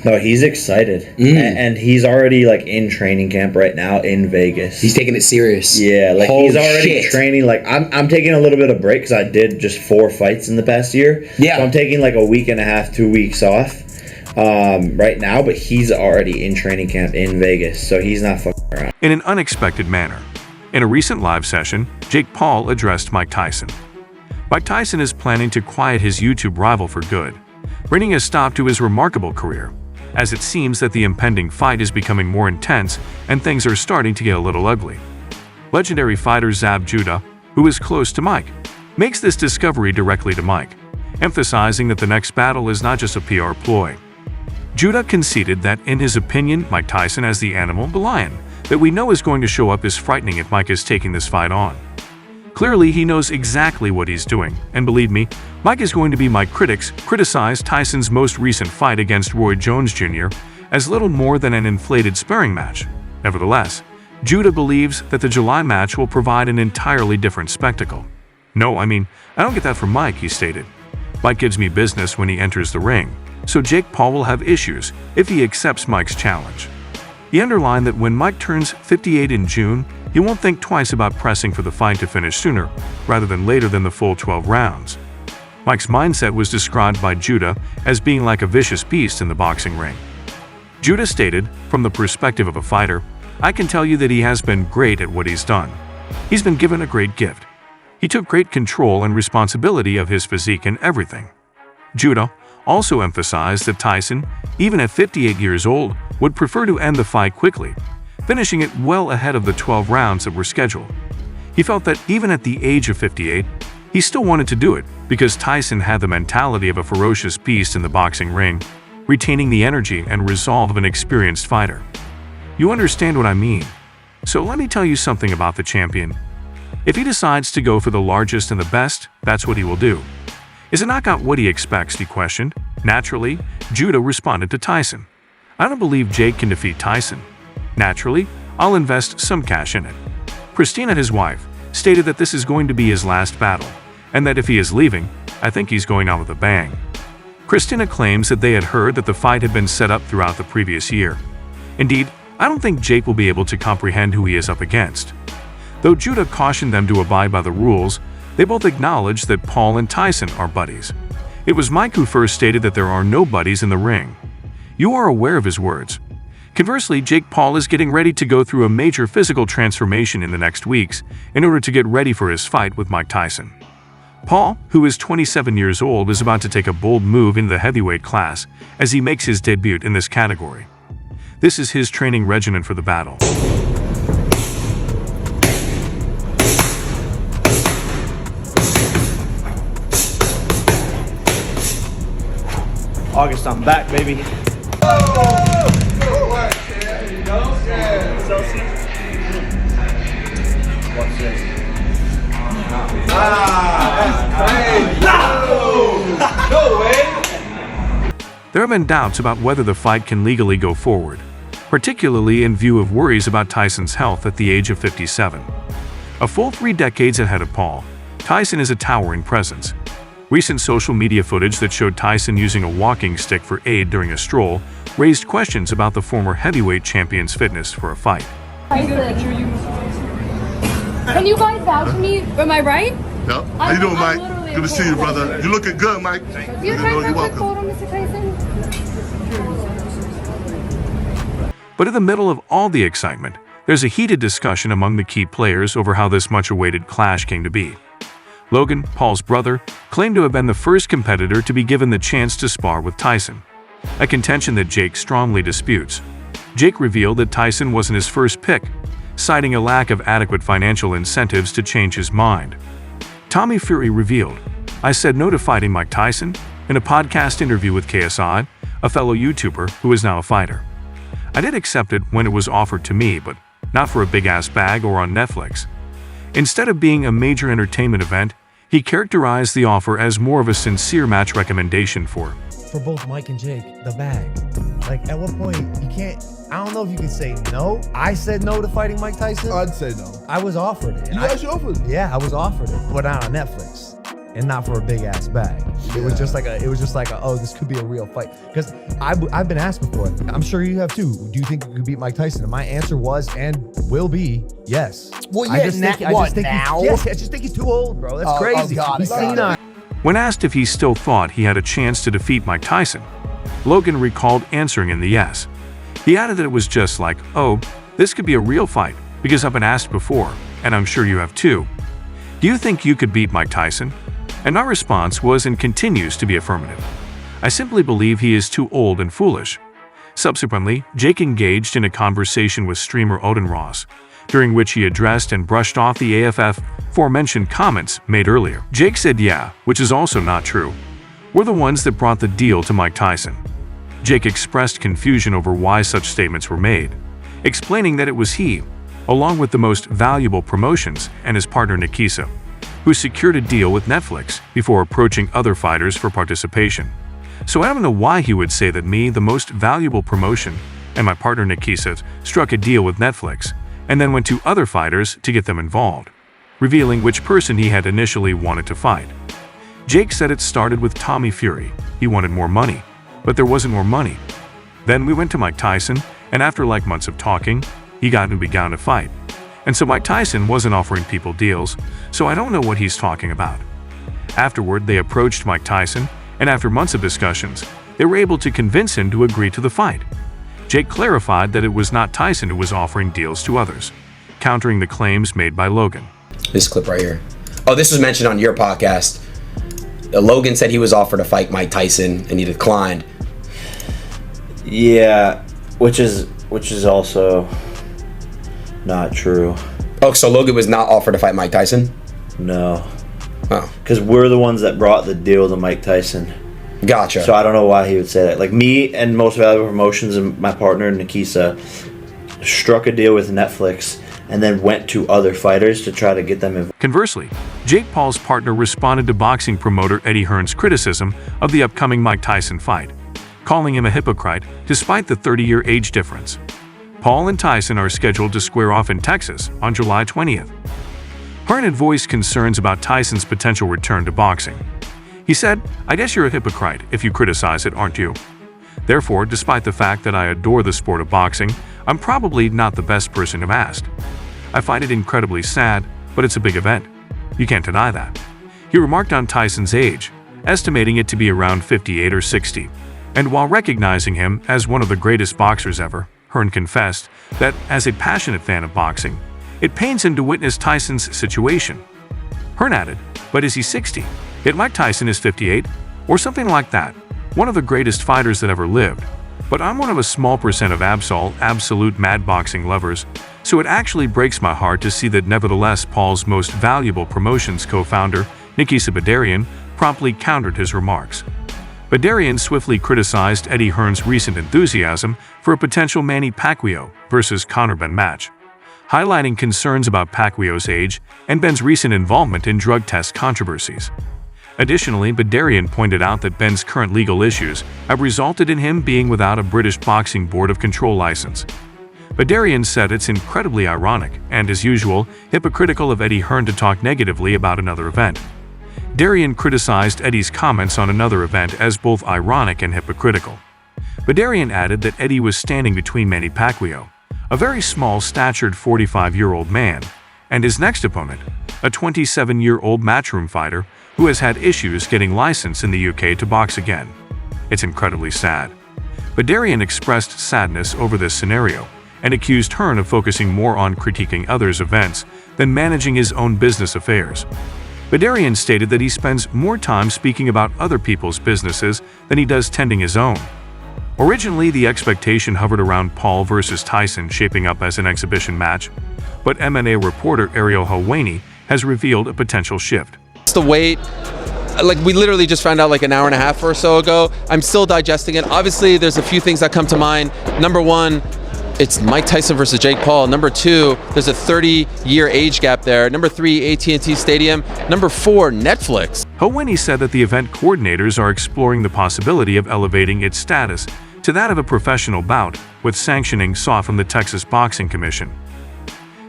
No, he's excited, and he's already like in training camp right now in Vegas. He's taking it serious. Yeah, like Holy he's already shit. training. Like I'm taking a little bit of break because I did just 4 fights in the past year. Yeah. So I'm taking like a week and a half, 2 weeks off right now. But he's already in training camp in Vegas, so he's not fucking around. In an unexpected manner, in a recent live session, Jake Paul addressed Mike Tyson. Mike Tyson is planning to quiet his YouTube rival for good, bringing a stop to his remarkable career, as it seems that the impending fight is becoming more intense and things are starting to get a little ugly. Legendary fighter Zab Judah, who is close to Mike, makes this discovery directly to Mike, emphasizing that the next battle is not just a PR ploy. Judah conceded that, in his opinion, Mike Tyson as the animal, the lion, that we know is going to show up is frightening if Mike is taking this fight on. Clearly, he knows exactly what he's doing, and believe me, Mike is going to be my critics criticize Tyson's most recent fight against Roy Jones Jr. as little more than an inflated sparring match. Nevertheless, Judah believes that the July match will provide an entirely different spectacle. No, I don't get that from Mike, he stated. Mike gives me business when he enters the ring, so Jake Paul will have issues if he accepts Mike's challenge. He underlined that when Mike turns 58 in June, he won't think twice about pressing for the fight to finish sooner, rather than later than the full 12 rounds. Mike's mindset was described by Judah as being like a vicious beast in the boxing ring. Judah stated, from the perspective of a fighter, I can tell you that he has been great at what he's done. He's been given a great gift. He took great control and responsibility of his physique and everything. Judah also emphasized that Tyson, even at 58 years old, would prefer to end the fight quickly, finishing it well ahead of the 12 rounds that were scheduled. He felt that even at the age of 58, he still wanted to do it because Tyson had the mentality of a ferocious beast in the boxing ring, retaining the energy and resolve of an experienced fighter. You understand what I mean? So let me tell you something about the champion. If he decides to go for the largest and the best, that's what he will do. Is a knockout what he expects, he questioned. Naturally, Judah responded to Tyson. I don't believe Jake can defeat Tyson. Naturally, I'll invest some cash in it. Christina, his wife, stated that this is going to be his last battle, and that if he is leaving, I think he's going out with a bang. Christina claims that they had heard that the fight had been set up throughout the previous year. Indeed, I don't think Jake will be able to comprehend who he is up against. Though Judah cautioned them to abide by the rules, they both acknowledged that Paul and Tyson are buddies. It was Mike who first stated that there are no buddies in the ring. You are aware of his words. Conversely, Jake Paul is getting ready to go through a major physical transformation in the next weeks in order to get ready for his fight with Mike Tyson. Paul, who is 27 years old, is about to take a bold move into the heavyweight class as he makes his debut in this category. This is his training regimen for the battle. August, I'm back, baby. What's this? No way! There have been doubts about whether the fight can legally go forward, particularly in view of worries about Tyson's health at the age of 57. A full 3 decades ahead of Paul, Tyson is a towering presence. Recent social media footage that showed Tyson using a walking stick for aid during a stroll raised questions about the former heavyweight champion's fitness for a fight. Can you guys vouch for me? Am I right? Yep. How you doing, Mike? Good to see you, brother. You looking good, Mike. You're You're welcome. photo, Mr. Tyson? But in the middle of all the excitement, there's a heated discussion among the key players over how this much-awaited clash came to be. Logan, Paul's brother, claimed to have been the first competitor to be given the chance to spar with Tyson, a contention that Jake strongly disputes. Jake revealed that Tyson wasn't his first pick, citing a lack of adequate financial incentives to change his mind. Tommy Fury revealed, I said no to fighting Mike Tyson in a podcast interview with KSI, a fellow YouTuber who is now a fighter. I did accept it when it was offered to me, but not for a big-ass bag or on Netflix. Instead of being a major entertainment event, he characterized the offer as more of a sincere match recommendation for both Mike and Jake, the bag. Like, at what point, you can't, I don't know if you can say no. I said no to fighting Mike Tyson. I'd say no. I was offered it. You actually offered it? Yeah, I was offered it, but not on Netflix. and not for a big ass bag. It was just like oh, this could be a real fight. Because I've been asked before. I'm sure you have too. Do you think you could beat Mike Tyson? And my answer was and will be yes. Well, yeah, I just think now? Yes, I just think he's too old, bro. That's crazy. got it, He's got it. senile. When asked if he still thought he had a chance to defeat Mike Tyson, Logan recalled answering in the yes. He added that it was just like, oh, this could be a real fight because I've been asked before, and I'm sure you have too. Do you think you could beat Mike Tyson? And my response was and continues to be affirmative. I simply believe he is too old and foolish. Subsequently, Jake engaged in a conversation with streamer Odin Ross, during which he addressed and brushed off the AFF aforementioned comments made earlier. Jake said yeah, which is also not true. We're the ones that brought the deal to Mike Tyson. Jake expressed confusion over why such statements were made, explaining that it was he, along with the most valuable promotions and his partner Nikisa, who secured a deal with Netflix before approaching other fighters for participation. So I don't know why he would say that me, the most valuable promotion, and my partner Nikisa struck a deal with Netflix and then went to other fighters to get them involved, revealing which person he had initially wanted to fight. Jake said it started with Tommy Fury. He wanted more money, but there wasn't more money. Then we went to Mike Tyson, and after like months of talking, he got and began to fight. And so Mike Tyson wasn't offering people deals, so I don't know what he's talking about. Afterward, they approached Mike Tyson, and after months of discussions, they were able to convince him to agree to the fight. Jake clarified that it was not Tyson who was offering deals to others, countering the claims made by Logan. This clip right here. Oh, this was mentioned on your podcast. Logan said he was offered to fight Mike Tyson and he declined. Yeah, which is also not true. Oh, so Logan was not offered to fight Mike Tyson? No. Oh, Because we're the ones that brought the deal to Mike Tyson. gotcha. So I don't know why he would say that. Like me and Most Valuable Promotions and my partner Nikisa struck a deal with Netflix and then went to other fighters to try to get them involved. Conversely, Jake Paul's partner responded to boxing promoter Eddie Hearn's criticism of the upcoming Mike Tyson fight, calling him a hypocrite despite the 30-year age difference. Paul and Tyson are scheduled to square off in Texas on July 20th. Hearn had voiced concerns about Tyson's potential return to boxing. He said, I guess you're a hypocrite if you criticize it, aren't you? Therefore, despite the fact that I adore the sport of boxing, I'm probably not the best person to have asked. I find it incredibly sad, but it's a big event. You can't deny that. He remarked on Tyson's age, estimating it to be around 58 or 60, and while recognizing him as one of the greatest boxers ever, Hearn confessed that, as a passionate fan of boxing, it pains him to witness Tyson's situation. Hearn added, but is he 60? Yet Mike Tyson is 58, or something like that, one of the greatest fighters that ever lived. But I'm one of a small percent of absolute mad boxing lovers, so it actually breaks my heart to see that nevertheless Paul's most valuable promotions co-founder, Nikisa Badarian, promptly countered his remarks. Badarian swiftly criticized Eddie Hearn's recent enthusiasm for a potential Manny Pacquiao versus Conor Benn match, highlighting concerns about Pacquiao's age and Benn's recent involvement in drug test controversies. Additionally, Badarian pointed out that Benn's current legal issues have resulted in him being without a British Boxing Board of Control license. Badarian said it's incredibly ironic and, as usual, hypocritical of Eddie Hearn to talk negatively about another event. Badarian criticized Eddie's comments on another event as both ironic and hypocritical. Badarian added that Eddie was standing between Manny Pacquiao, a very small-statured 45-year-old man, and his next opponent, a 27-year-old matchroom fighter who has had issues getting licensed in the UK to box again. It's incredibly sad. Badarian expressed sadness over this scenario and accused Hearn of focusing more on critiquing others' events than managing his own business affairs. Badarian stated that he spends more time speaking about other people's businesses than he does tending his own. Originally, the expectation hovered around Paul versus Tyson shaping up as an exhibition match, but M&A reporter Ariel Helwani has revealed a potential shift. The wait, like we literally just found out like an hour and a half or so ago. I'm still digesting it. Obviously, there's a few things that come to mind. Number one, it's Mike Tyson versus Jake Paul. Number two, there's a 30-year age gap there. Number three, AT&T Stadium. Number four, Netflix. Helwani said that the event coordinators are exploring the possibility of elevating its status to that of a professional bout, with sanctioning sought from the Texas Boxing Commission.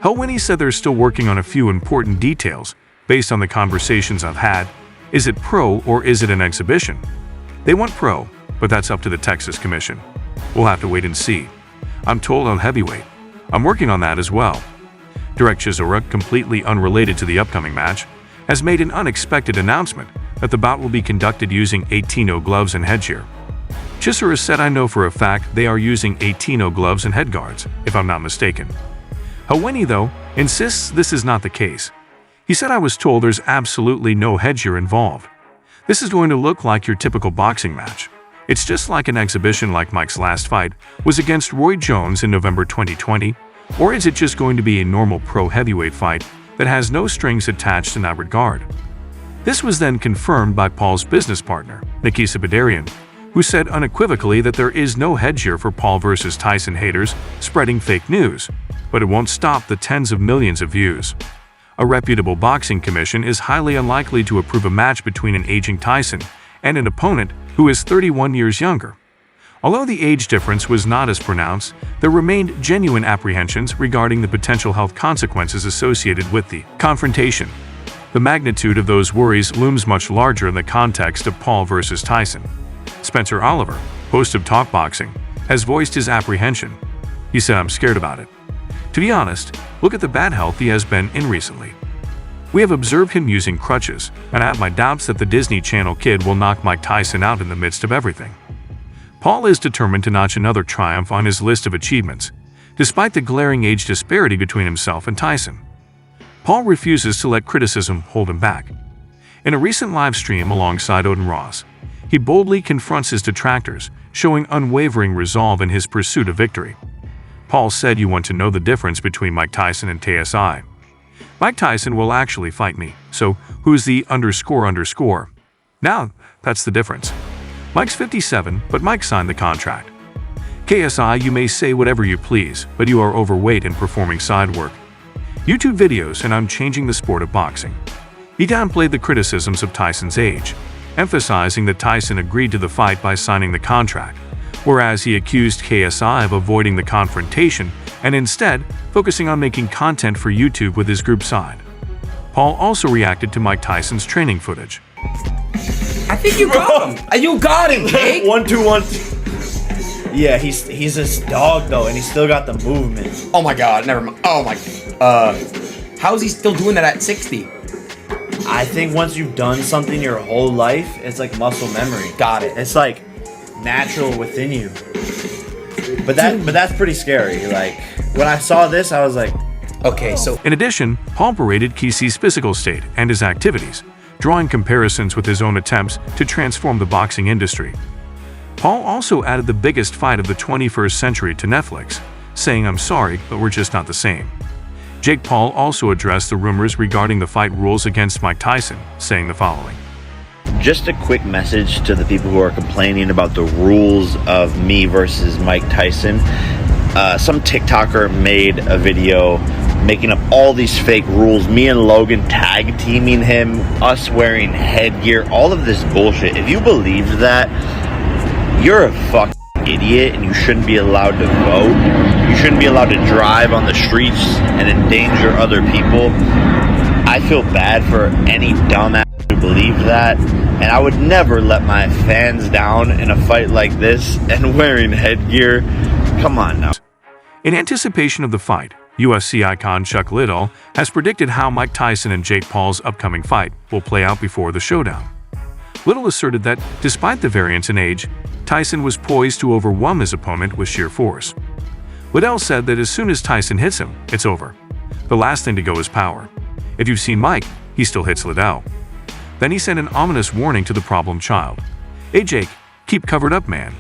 Helwani said they're still working on a few important details based on the conversations I've had, Is it pro or is it an exhibition? They want pro, but that's up to the Texas Commission. We'll have to wait and see. I'm told on heavyweight. I'm working on that as well. Derek Chisora, completely unrelated to the upcoming match, has made an unexpected announcement that the bout will be conducted using Aitino gloves and headgear. Chisora said, "I know for a fact they are using Aitino gloves and headguards, if I'm not mistaken." Helwani, though, insists this is not the case. He said, "I was told there's absolutely no headgear involved. This is going to look like your typical boxing match. It's just like an exhibition like Mike's last fight was against Roy Jones in November 2020, or is it just going to be a normal pro heavyweight fight that has no strings attached in that regard?" This was then confirmed by Paul's business partner, Nikisa Badarian, who said unequivocally that there is no headgear for Paul versus Tyson haters spreading fake news, but it won't stop the tens of millions of views. A reputable boxing commission is highly unlikely to approve a match between an aging Tyson and an opponent who is 31 years younger. Although the age difference was not as pronounced, there remained genuine apprehensions regarding the potential health consequences associated with the confrontation. The magnitude of those worries looms much larger in the context of Paul versus Tyson. Spencer Oliver, host of Talk Boxing, has voiced his apprehension. He said, "I'm scared about it. To be honest, look at the bad health he has been in recently. We have observed him using crutches, and I have my doubts that the Disney Channel kid will knock Mike Tyson out in the midst of everything." Paul is determined to notch another triumph on his list of achievements, despite the glaring age disparity between himself and Tyson. Paul refuses to let criticism hold him back. In a recent live stream alongside Odin Ross, he boldly confronts his detractors, showing unwavering resolve in his pursuit of victory. Paul said, "You want to know the difference between Mike Tyson and KSI. Mike Tyson will actually fight me, so who's the __? Now, that's the difference. Mike's 57, but Mike signed the contract. KSI, you may say whatever you please, but you are overweight and performing side work. YouTube videos and I'm changing the sport of boxing." He downplayed the criticisms of Tyson's age, emphasizing that Tyson agreed to the fight by signing the contract, whereas he accused KSI of avoiding the confrontation and instead focusing on making content for YouTube with his group side. Paul also reacted to Mike Tyson's training footage. I think you got him. You got him, Jake. 1-2, 1-2. Yeah, he's this dog though, and he's still got the movement. Oh my God, never mind. Oh my. How is he still doing that at 60? I think once you've done something your whole life, it's like muscle memory. Got it. It's like natural within you. But that's pretty scary. Like when I saw this, I was like, Okay, so In addition, Paul paraded Kesey's physical state and his activities, drawing comparisons with his own attempts to transform the boxing industry. Paul also added the biggest fight of the 21st century to Netflix, saying, "I'm sorry, but we're just not the same." Jake Paul also addressed the rumors regarding the fight rules against Mike Tyson, saying the following. just a quick message to the people who are complaining about the rules of me versus Mike Tyson. Some TikToker made a video making up all these fake rules. Me and Logan tag teaming him, us wearing headgear, all of this bullshit. If you believed that, you're a fucking idiot and you shouldn't be allowed to vote. You shouldn't be allowed to drive on the streets and endanger other people. I feel bad for any dumbass who believes that, and I would never let my fans down in a fight like this and wearing headgear. Come on now. In anticipation of the fight, UFC icon Chuck Liddell has predicted how Mike Tyson and Jake Paul's upcoming fight will play out before the showdown. Liddell asserted that, despite the variance in age, Tyson was poised to overwhelm his opponent with sheer force. Liddell said that as soon as Tyson hits him, it's over. The last thing to go is power. If you've seen Mike, he still hits Liddell. Then he sent an ominous warning to the problem child. "Hey Jake, keep covered up, man."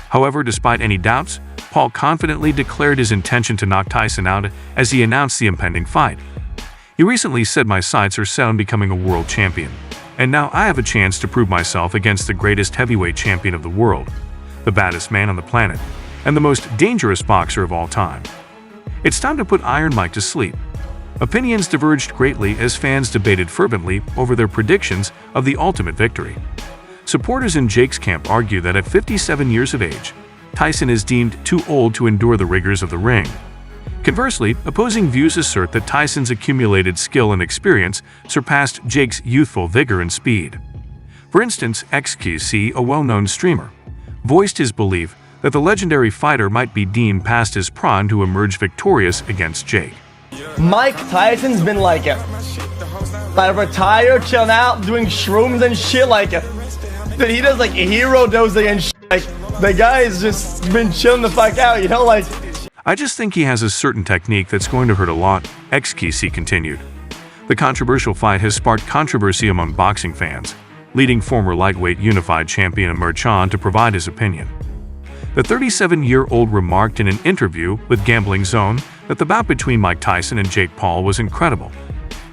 However, despite any doubts, Paul confidently declared his intention to knock Tyson out as he announced the impending fight. He recently said, "My sights are set on becoming a world champion, and now I have a chance to prove myself against the greatest heavyweight champion of the world, the baddest man on the planet, and the most dangerous boxer of all time. It's time to put Iron Mike to sleep." Opinions diverged greatly as fans debated fervently over their predictions of the ultimate victory. Supporters in Jake's camp argue that at 57 years of age, Tyson is deemed too old to endure the rigors of the ring. Conversely, opposing views assert that Tyson's accumulated skill and experience surpassed Jake's youthful vigor and speed. For instance, XQC, a well-known streamer, voiced his belief that the legendary fighter might be deemed past his prime to emerge victorious against Jake. Mike Tyson's been like retired, chilling out, doing shrooms and shit dude, he does hero dosing and shit. The guy's just been chilling the fuck out, you know, I just think he has a certain technique that's going to hurt a lot, XQC continued. The controversial fight has sparked controversy among boxing fans, leading former lightweight unified champion Amir Khan to provide his opinion. The 37-year-old remarked in an interview with Gambling Zone that the bout between Mike Tyson and Jake Paul was incredible.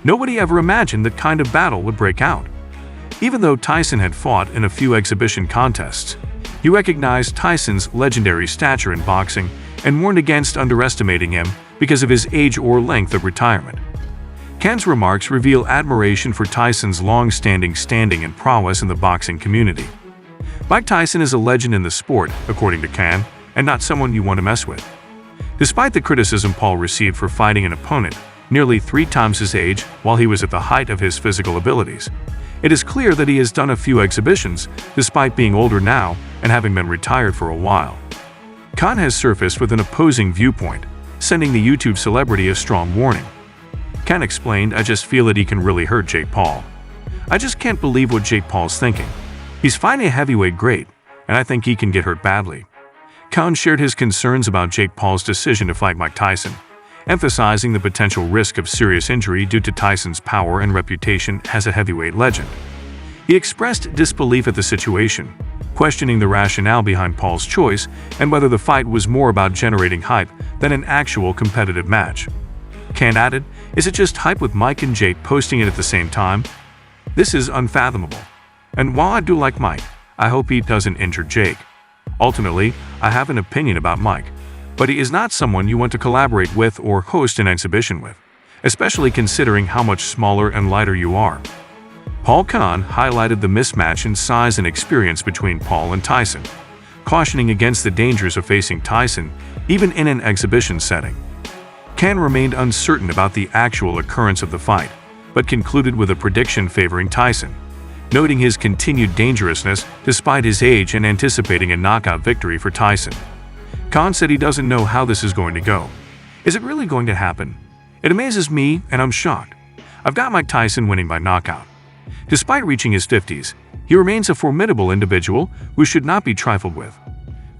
Nobody ever imagined that kind of battle would break out. Even though Tyson had fought in a few exhibition contests, he recognized Tyson's legendary stature in boxing and warned against underestimating him because of his age or length of retirement. Khan's remarks reveal admiration for Tyson's long-standing standing and prowess in the boxing community. Mike Tyson is a legend in the sport, according to Khan, and not someone you want to mess with. Despite the criticism Paul received for fighting an opponent nearly 3 times his age while he was at the height of his physical abilities, it is clear that he has done a few exhibitions despite being older now and having been retired for a while. Khan has surfaced with an opposing viewpoint, sending the YouTube celebrity a strong warning. Khan explained, "I just feel that he can really hurt Jake Paul. I just can't believe what Jake Paul's thinking. He's fighting a heavyweight great, and I think he can get hurt badly." Khan shared his concerns about Jake Paul's decision to fight Mike Tyson, emphasizing the potential risk of serious injury due to Tyson's power and reputation as a heavyweight legend. He expressed disbelief at the situation, questioning the rationale behind Paul's choice and whether the fight was more about generating hype than an actual competitive match. Khan added, "Is it just hype with Mike and Jake posting it at the same time? This is unfathomable. And while I do like Mike, I hope he doesn't injure Jake. Ultimately, I have an opinion about Mike, but he is not someone you want to collaborate with or host an exhibition with, especially considering how much smaller and lighter you are." Paul Khan highlighted the mismatch in size and experience between Paul and Tyson, cautioning against the dangers of facing Tyson even in an exhibition setting. Khan remained uncertain about the actual occurrence of the fight, but concluded with a prediction favoring Tyson, noting his continued dangerousness despite his age and anticipating a knockout victory for Tyson. Khan said he doesn't know how this is going to go. Is it really going to happen? It amazes me, and I'm shocked. I've got Mike Tyson winning by knockout. Despite reaching his 50s, he remains a formidable individual who should not be trifled with.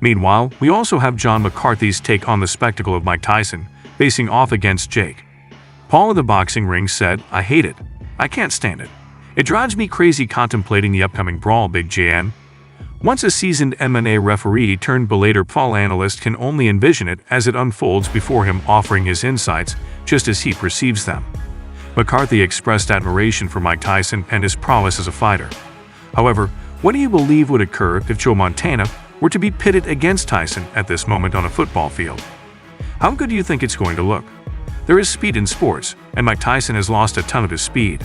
Meanwhile, we also have John McCarthy's take on the spectacle of Mike Tyson facing off against Jake. Paul in the boxing ring said, "I hate it. I can't stand it. It drives me crazy contemplating the upcoming brawl, Big JN." Once a seasoned MMA referee turned Bellator fall analyst can only envision it as it unfolds before him, offering his insights just as he perceives them. McCarthy expressed admiration for Mike Tyson and his prowess as a fighter. However, what do you believe would occur if Joe Montana were to be pitted against Tyson at this moment on a football field? How good do you think it's going to look? There is speed in sports, and Mike Tyson has lost a ton of his speed.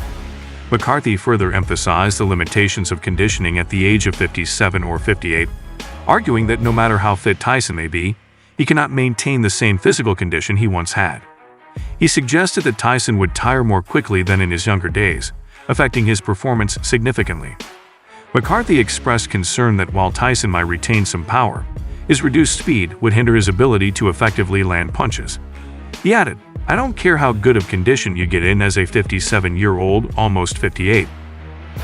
McCarthy further emphasized the limitations of conditioning at the age of 57 or 58, arguing that no matter how fit Tyson may be, he cannot maintain the same physical condition he once had. He suggested that Tyson would tire more quickly than in his younger days, affecting his performance significantly. McCarthy expressed concern that while Tyson might retain some power, his reduced speed would hinder his ability to effectively land punches. He added, "I don't care how good of condition you get in as a 57-year-old, almost 58.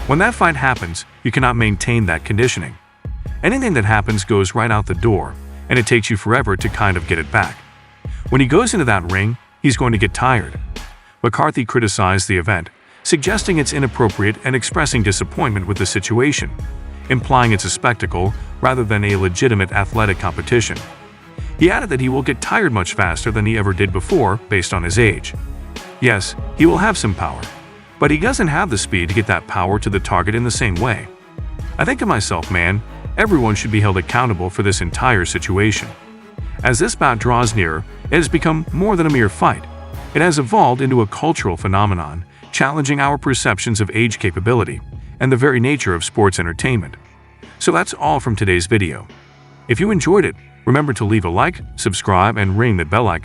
When that fight happens, you cannot maintain that conditioning. Anything that happens goes right out the door, and it takes you forever to kind of get it back. When he goes into that ring, he's going to get tired." McCarthy criticized the event, suggesting it's inappropriate and expressing disappointment with the situation, implying it's a spectacle rather than a legitimate athletic competition. He added that he will get tired much faster than he ever did before based on his age. Yes, he will have some power, but he doesn't have the speed to get that power to the target in the same way. I think to myself, man, everyone should be held accountable for this entire situation. As this bout draws nearer, it has become more than a mere fight. It has evolved into a cultural phenomenon, challenging our perceptions of age capability and the very nature of sports entertainment. So that's all from today's video. If you enjoyed it, remember to leave a like, subscribe, and ring the bell icon.